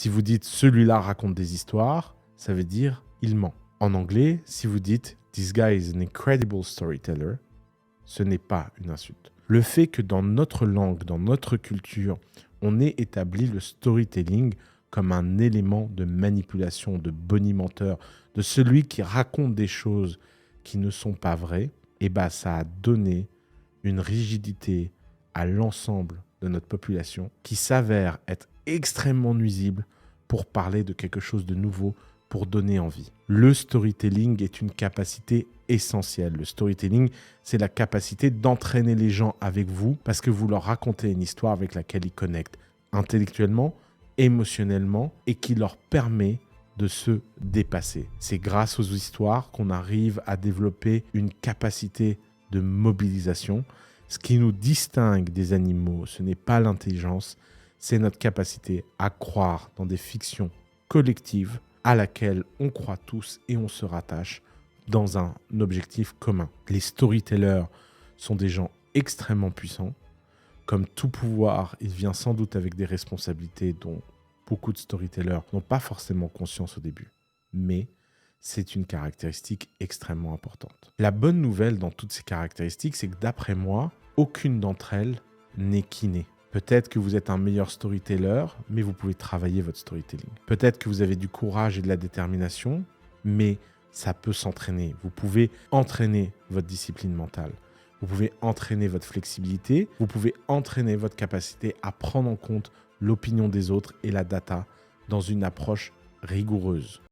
Si vous dites celui-là raconte des histoires, ça veut dire il ment. En anglais, si vous dites this guy is an incredible storyteller, ce n'est pas une insulte. Le fait que dans notre langue, dans notre culture, on ait établi le storytelling comme un élément de manipulation, de bonimenteur, de celui qui raconte des choses qui ne sont pas vraies, et ça a donné une rigidité à l'ensemble de notre population qui s'avère être extrêmement nuisible pour parler de quelque chose de nouveau, pour donner envie. Le storytelling est une capacité essentielle. Le storytelling, c'est la capacité d'entraîner les gens avec vous parce que vous leur racontez une histoire avec laquelle ils connectent intellectuellement, émotionnellement et qui leur permet de se dépasser. C'est grâce aux histoires qu'on arrive à développer une capacité de mobilisation. Ce qui nous distingue des animaux, ce n'est pas l'intelligence, c'est notre capacité à croire dans des fictions collectives à laquelle on croit tous et on se rattache dans un objectif commun. Les storytellers sont des gens extrêmement puissants. Comme tout pouvoir, il vient sans doute avec des responsabilités dont beaucoup de storytellers n'ont pas forcément conscience au début. Mais c'est une caractéristique extrêmement importante. La bonne nouvelle dans toutes ces caractéristiques, c'est que d'après moi, aucune d'entre elles n'est innée. Peut-être que vous êtes un meilleur storyteller, mais vous pouvez travailler votre storytelling. Peut-être que vous avez du courage et de la détermination, mais ça peut s'entraîner. Vous pouvez entraîner votre discipline mentale. Vous pouvez entraîner votre flexibilité. Vous pouvez entraîner votre capacité à prendre en compte l'opinion des autres et la data dans une approche rigoureuse.